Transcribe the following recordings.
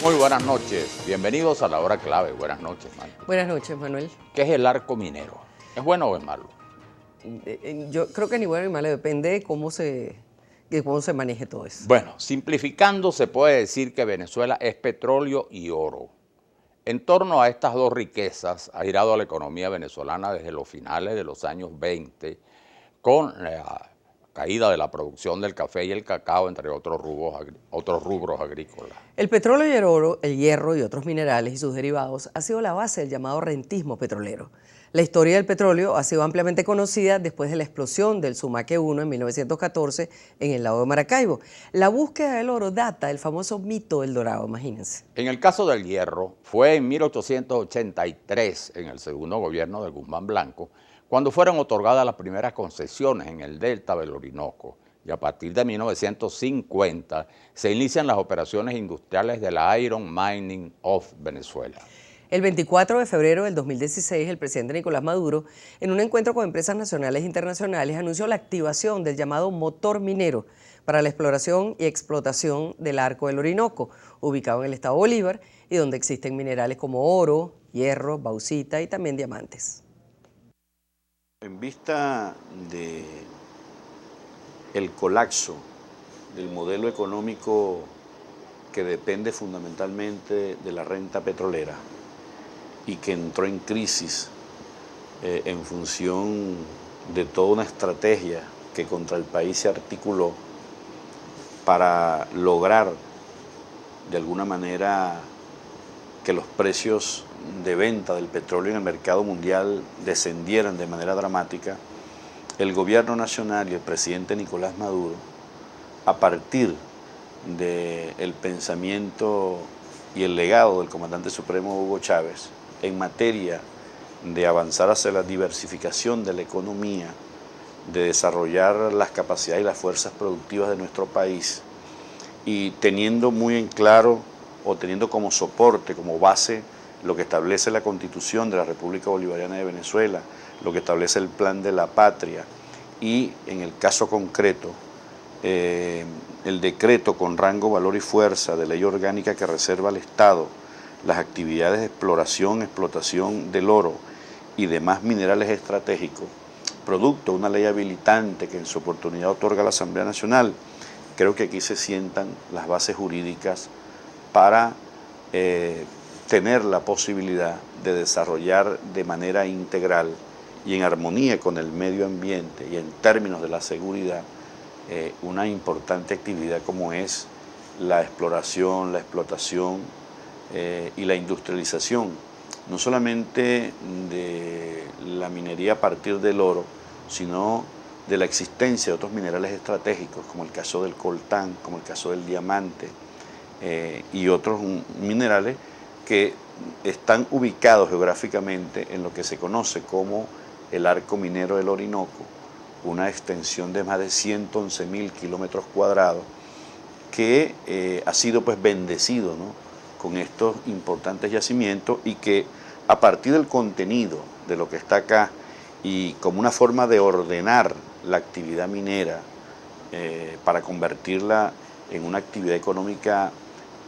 Muy buenas noches, bienvenidos a la hora clave. Buenas noches, Manuel. Buenas noches, Manuel. ¿Qué es el arco minero? ¿Es bueno o es malo? Yo creo que ni bueno ni malo, depende de cómo se maneje todo eso. Bueno, simplificando se puede decir que Venezuela es petróleo y oro. En torno a estas dos riquezas ha girado a la economía venezolana desde los finales de los años 20, con la caída de la producción del café y el cacao, entre otros rubros agrícolas. El petróleo y el oro, el hierro y otros minerales y sus derivados ha sido la base del llamado rentismo petrolero. La historia del petróleo ha sido ampliamente conocida después de la explosión del Sumaque 1 en 1914 en el lago de Maracaibo. La búsqueda del oro data del famoso mito del Dorado, imagínense. En el caso del hierro, fue en 1883, en el segundo gobierno de Guzmán Blanco, cuando fueron otorgadas las primeras concesiones en el delta del Orinoco, y a partir de 1950 se inician las operaciones industriales de la Iron Mining of Venezuela. El 24 de febrero del 2016, el presidente Nicolás Maduro, en un encuentro con empresas nacionales e internacionales, anunció la activación del llamado motor minero para la exploración y explotación del arco del Orinoco, ubicado en el estado Bolívar y donde existen minerales como oro, hierro, bauxita y también diamantes. En vista del colapso del modelo económico que depende fundamentalmente de la renta petrolera y que entró en crisis en función de toda una estrategia que contra el país se articuló para lograr de alguna manera que los precios de venta del petróleo en el mercado mundial descendieran de manera dramática, el gobierno nacional y el presidente Nicolás Maduro, a partir del pensamiento y el legado del comandante supremo Hugo Chávez, en materia de avanzar hacia la diversificación de la economía, de desarrollar las capacidades y las fuerzas productivas de nuestro país, y teniendo muy en claro o teniendo como soporte, como base, lo que establece la Constitución de la República Bolivariana de Venezuela, lo que establece el Plan de la Patria y, en el caso concreto, el decreto con rango, valor y fuerza de ley orgánica que reserva al Estado las actividades de exploración, explotación del oro y demás minerales estratégicos, producto de una ley habilitante que en su oportunidad otorga la Asamblea Nacional. Creo que aquí se sientan las bases jurídicas para tener la posibilidad de desarrollar de manera integral y en armonía con el medio ambiente y en términos de la seguridad una importante actividad como es la exploración, la explotación y la industrialización, no solamente de la minería a partir del oro, sino de la existencia de otros minerales estratégicos, como el caso del coltán, como el caso del diamante y otros minerales que están ubicados geográficamente en lo que se conoce como el arco minero del Orinoco, una extensión de más de 111.000 kilómetros cuadrados que ha sido pues bendecido, ¿no?, con estos importantes yacimientos y que a partir del contenido de lo que está acá y como una forma de ordenar la actividad minera para convertirla en una actividad económica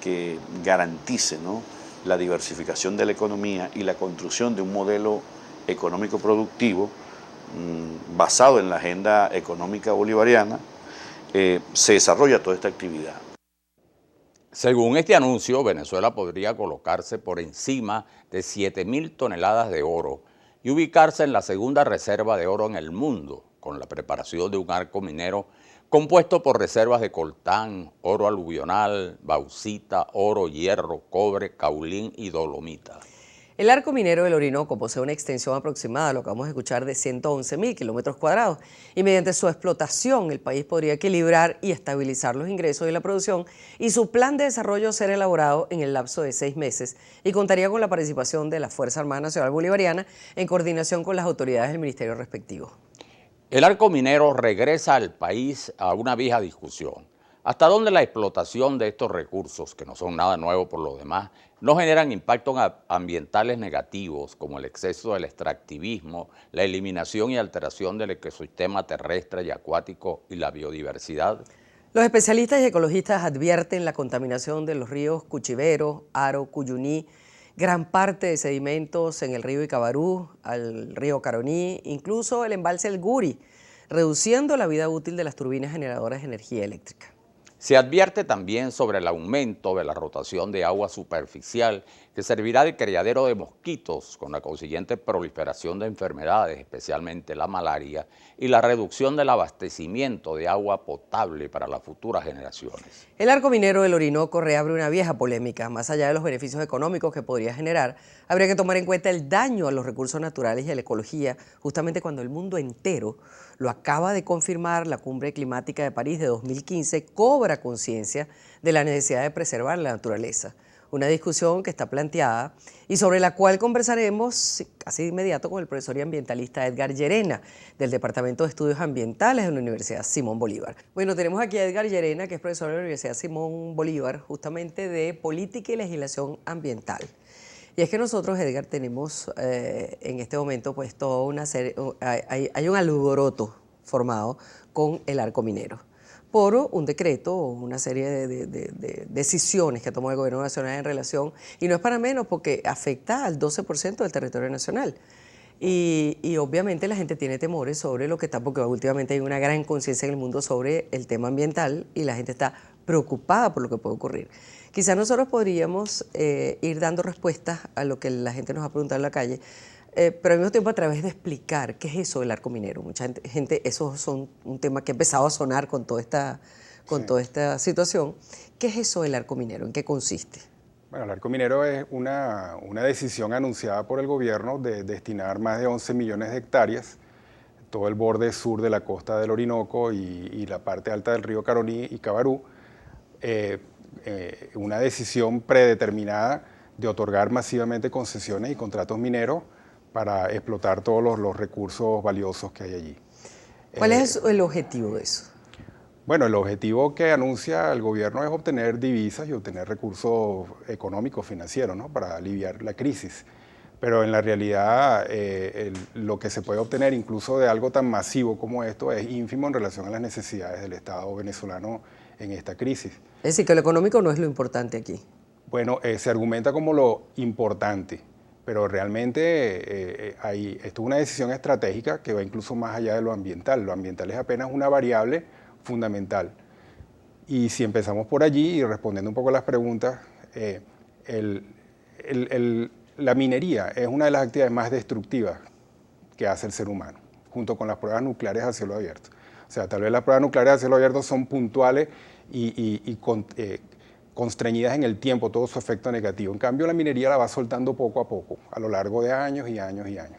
que garantice, ¿no?, la diversificación de la economía y la construcción de un modelo económico productivo basado en la agenda económica bolivariana, se desarrolla toda esta actividad. Según este anuncio, Venezuela podría colocarse por encima de 7.000 toneladas de oro y ubicarse en la segunda reserva de oro en el mundo, con la preparación de un arco minero compuesto por reservas de coltán, oro aluvional, bauxita, oro, hierro, cobre, caulín y dolomita. El arco minero del Orinoco posee una extensión aproximada, lo que vamos a escuchar, de 111.000 kilómetros cuadrados, y mediante su explotación el país podría equilibrar y estabilizar los ingresos y la producción, y su plan de desarrollo ser elaborado en el lapso de 6 meses, y contaría con la participación de la Fuerza Armada Nacional Bolivariana en coordinación con las autoridades del ministerio respectivo. El arco minero regresa al país a una vieja discusión. ¿Hasta dónde la explotación de estos recursos, que no son nada nuevo por lo demás, no generan impactos ambientales negativos como el exceso del extractivismo, la eliminación y alteración del ecosistema terrestre y acuático y la biodiversidad? Los especialistas y ecologistas advierten la contaminación de los ríos Cuchivero, Aro, Cuyuní, gran parte de sedimentos en el río Icabarú, al río Caroní, incluso el embalse El Guri, reduciendo la vida útil de las turbinas generadoras de energía eléctrica. Se advierte también sobre el aumento de la rotación de agua superficial que servirá de criadero de mosquitos con la consiguiente proliferación de enfermedades, especialmente la malaria, y la reducción del abastecimiento de agua potable para las futuras generaciones. El arco minero del Orinoco reabre una vieja polémica. Más allá de los beneficios económicos que podría generar, habría que tomar en cuenta el daño a los recursos naturales y a la ecología, justamente cuando el mundo entero, lo acaba de confirmar la Cumbre Climática de París de 2015, cobra conciencia de la necesidad de preservar la naturaleza. Una discusión que está planteada y sobre la cual conversaremos casi de inmediato con el profesor y ambientalista Edgar Llerena, del Departamento de Estudios Ambientales de la Universidad Simón Bolívar. Bueno, tenemos aquí a Edgar Llerena, que es profesor de la Universidad Simón Bolívar, justamente de Política y Legislación Ambiental. Y es que nosotros, Edgar, tenemos en este momento pues toda una serie, hay un alboroto formado con el arco minero por un decreto o una serie de decisiones que tomó el gobierno nacional en relación, y no es para menos porque afecta al 12% del territorio nacional. Y obviamente la gente tiene temores sobre lo que está, porque últimamente hay una gran conciencia en el mundo sobre el tema ambiental y la gente está preocupada por lo que puede ocurrir. Quizás nosotros podríamos ir dando respuestas a lo que la gente nos ha preguntado en la calle, pero al mismo tiempo a través de explicar qué es eso del arco minero. Mucha gente, eso es un tema que ha empezado a sonar con toda esta situación. ¿Qué es eso del arco minero? ¿En qué consiste? Bueno, el arco minero es una decisión anunciada por el gobierno de destinar más de 11 millones de hectáreas, todo el borde sur de la costa del Orinoco y la parte alta del río Caroní y Cabarú, una decisión predeterminada de otorgar masivamente concesiones y contratos mineros para explotar todos los recursos valiosos que hay allí. ¿Cuál es el objetivo de eso? Bueno, el objetivo que anuncia el gobierno es obtener divisas y obtener recursos económicos, financieros, ¿no?, para aliviar la crisis. Pero en la realidad lo que se puede obtener incluso de algo tan masivo como esto es ínfimo en relación a las necesidades del Estado venezolano en esta crisis. Es decir, que lo económico no es lo importante aquí. Bueno, se argumenta como lo importante, pero realmente esto es una decisión estratégica que va incluso más allá de lo ambiental. Lo ambiental es apenas una variable fundamental. Y si empezamos por allí y respondiendo un poco a las preguntas, la minería es una de las actividades más destructivas que hace el ser humano, junto con las pruebas nucleares a cielo abierto. O sea, tal vez las pruebas nucleares a cielo abierto son puntuales y constreñidas en el tiempo, todo su efecto negativo. En cambio, la minería la va soltando poco a poco, a lo largo de años y años y años.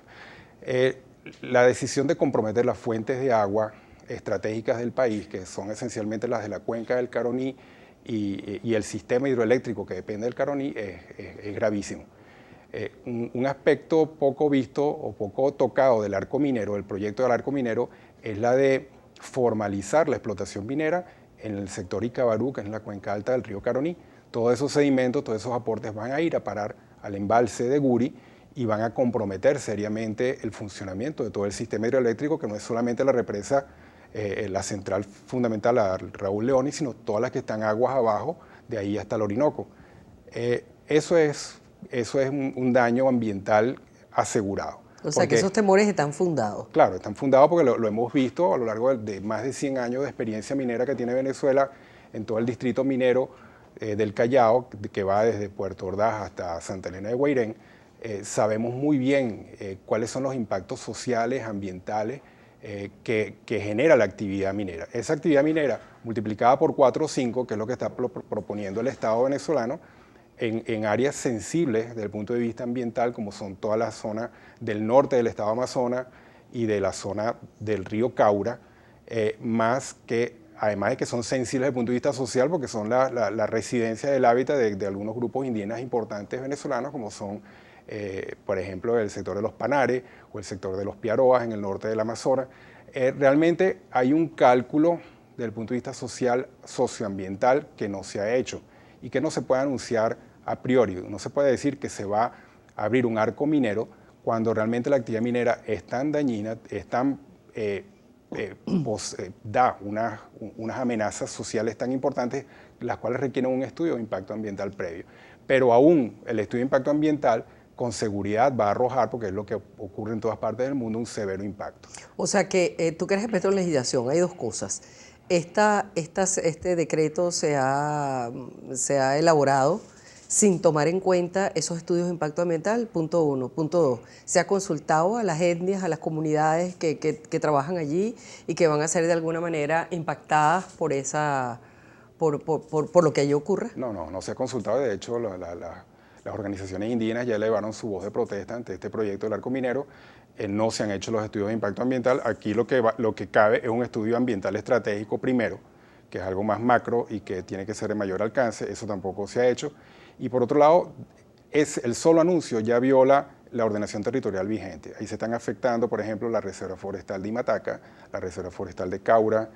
La decisión de comprometer las fuentes de agua estratégicas del país, que son esencialmente las de la cuenca del Caroní y el sistema hidroeléctrico que depende del Caroní, es gravísimo. Un aspecto poco visto o poco tocado del arco minero, del proyecto del arco minero, es la de formalizar la explotación minera en el sector Icabarú, que es la cuenca alta del río Caroní. Todos esos sedimentos, todos esos aportes van a ir a parar al embalse de Guri y van a comprometer seriamente el funcionamiento de todo el sistema hidroeléctrico, que no es solamente la represa, la central fundamental a Raúl Leoni, sino todas las que están aguas abajo, de ahí hasta el Orinoco. Eso es un daño ambiental asegurado. O sea, que esos temores están fundados. Claro, están fundados porque lo hemos visto a lo largo de más de 100 años de experiencia minera que tiene Venezuela en todo el distrito minero del Callao, que va desde Puerto Ordaz hasta Santa Elena de Guairén. Sabemos muy bien cuáles son los impactos sociales, ambientales que genera la actividad minera. Esa actividad minera multiplicada por 4 o 5, que es lo que está proponiendo el Estado venezolano, en áreas sensibles desde el punto de vista ambiental, como son toda la zona del norte del estado Amazonas y de la zona del río Caura, además de que son sensibles desde el punto de vista social, porque son la residencia del hábitat de algunos grupos indígenas importantes venezolanos, como son, por ejemplo, el sector de los Panares o el sector de los Piaroas en el norte del Amazonas. Realmente hay un cálculo desde el punto de vista social, socioambiental, que no se ha hecho y que no se puede anunciar a priori. No se puede decir que se va a abrir un arco minero cuando realmente la actividad minera es tan dañina, es tan da unas amenazas sociales tan importantes, las cuales requieren un estudio de impacto ambiental previo. Pero aún el estudio de impacto ambiental con seguridad va a arrojar, porque es lo que ocurre en todas partes del mundo, un severo impacto. O sea que tú que eres experto en legislación, hay dos cosas. Este decreto se ha elaborado sin tomar en cuenta esos estudios de impacto ambiental, punto uno. Punto dos, se ha consultado a las etnias, a las comunidades que trabajan allí y que van a ser de alguna manera impactadas por lo que allí ocurra. No se ha consultado. De hecho, las organizaciones indígenas ya elevaron su voz de protesta ante este proyecto del arco minero. No se han hecho los estudios de impacto ambiental. Aquí lo que cabe es un estudio ambiental estratégico primero, que es algo más macro y que tiene que ser de mayor alcance. Eso tampoco se ha hecho. Y por otro lado, el solo anuncio ya viola la ordenación territorial vigente. Ahí se están afectando, por ejemplo, la Reserva Forestal de Imataca, la Reserva Forestal de Caura,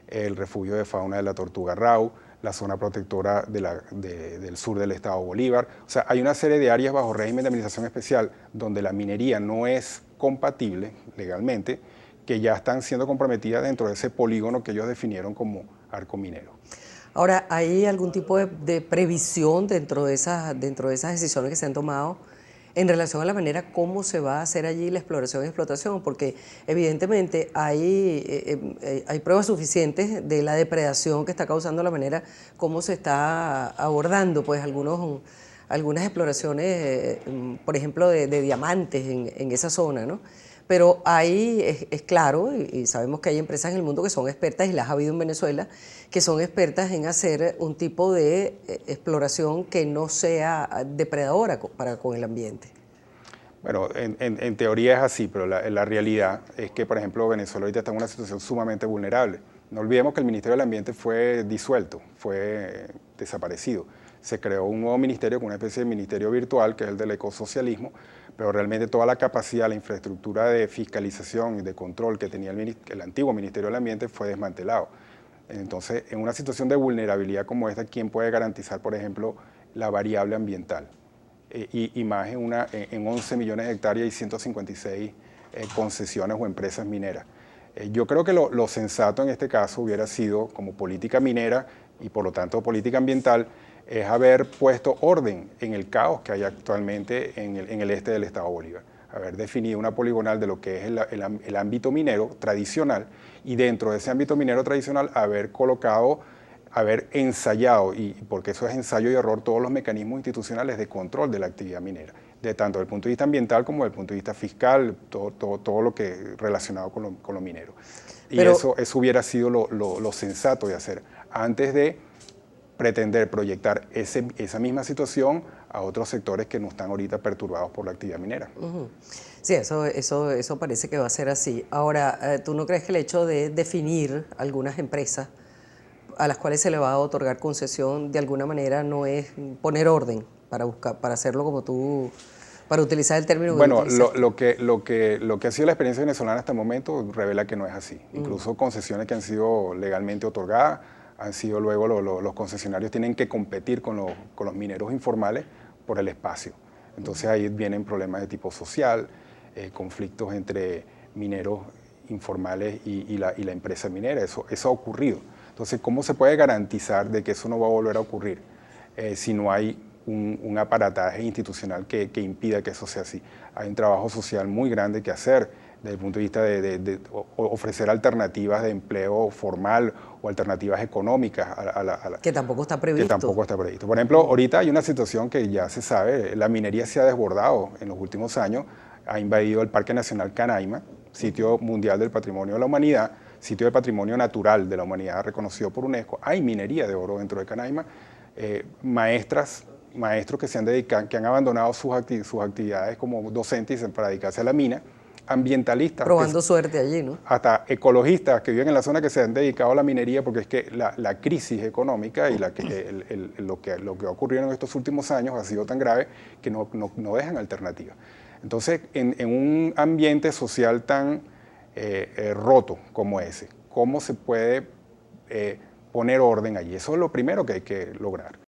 el refugio de fauna de la Tortuga Rau, la zona protectora del sur del estado Bolívar. O sea, hay una serie de áreas bajo régimen de administración especial donde la minería no es compatible legalmente, que ya están siendo comprometidas dentro de ese polígono que ellos definieron como arco minero. Ahora, ¿hay algún tipo de previsión dentro de esas decisiones que se han tomado en relación a la manera cómo se va a hacer allí la exploración y explotación? Porque evidentemente hay pruebas suficientes de la depredación que está causando la manera como se está abordando pues algunas exploraciones, por ejemplo, de diamantes en esa zona, ¿no? Pero ahí es claro, y sabemos que hay empresas en el mundo que son expertas, y las ha habido en Venezuela, que son expertas en hacer un tipo de exploración que no sea depredadora para con el ambiente. Bueno, en teoría es así, pero la realidad es que, por ejemplo, Venezuela ahorita está en una situación sumamente vulnerable. No olvidemos que el Ministerio del Ambiente fue disuelto, fue desaparecido. Se creó un nuevo ministerio, con una especie de ministerio virtual, que es el del ecosocialismo, pero realmente toda la capacidad, la infraestructura de fiscalización y de control que tenía el antiguo Ministerio del Ambiente fue desmantelado. Entonces, en una situación de vulnerabilidad como esta, ¿quién puede garantizar, por ejemplo, la variable ambiental? Y más en 11 millones de hectáreas y 156 concesiones o empresas mineras. Yo creo que lo sensato en este caso hubiera sido, como política minera y por lo tanto política ambiental, es haber puesto orden en el caos que hay actualmente en el este del estado Bolívar. Haber definido una poligonal de lo que es el ámbito minero tradicional, y dentro de ese ámbito minero tradicional haber ensayado, y porque eso es ensayo y error, todos los mecanismos institucionales de control de la actividad minera, de tanto desde el punto de vista ambiental como desde el punto de vista fiscal, todo lo que relacionado con lo minero. Pero eso hubiera sido lo sensato de hacer, antes de pretender proyectar esa misma situación a otros sectores que no están ahorita perturbados por la actividad minera. Sí, eso parece que va a ser así. Ahora, ¿tú no crees que el hecho de definir algunas empresas a las cuales se le va a otorgar concesión de alguna manera no es poner orden para hacerlo como tú, para utilizar el término que bueno, lo que ha sido la experiencia venezolana hasta el momento revela que no es así. Incluso concesiones que han sido legalmente otorgadas han sido luego los concesionarios tienen que competir con los mineros informales por el espacio. Entonces ahí vienen problemas de tipo social, conflictos entre mineros informales y la empresa minera. Eso ha ocurrido. Entonces, ¿cómo se puede garantizar de que eso no va a volver a ocurrir si no hay un aparataje institucional que impida que eso sea así? Hay un trabajo social muy grande que hacer desde el punto de vista de ofrecer alternativas de empleo formal o alternativas económicas que tampoco está previsto. Que tampoco está previsto. Por ejemplo, ahorita hay una situación que ya se sabe, la minería se ha desbordado en los últimos años, ha invadido el Parque Nacional Canaima, sitio mundial del patrimonio de la humanidad, sitio de patrimonio natural de la humanidad reconocido por UNESCO. Hay minería de oro dentro de Canaima, maestros que se han dedicado, que han abandonado sus actividades como docentes para dedicarse a la mina, ambientalistas. Probando suerte allí, ¿no? Hasta ecologistas que viven en la zona que se han dedicado a la minería, porque es que la crisis económica y lo que ha ocurrido en estos últimos años ha sido tan grave que no dejan alternativa. Entonces, en un ambiente social tan roto como ese, ¿cómo se puede poner orden allí? Eso es lo primero que hay que lograr.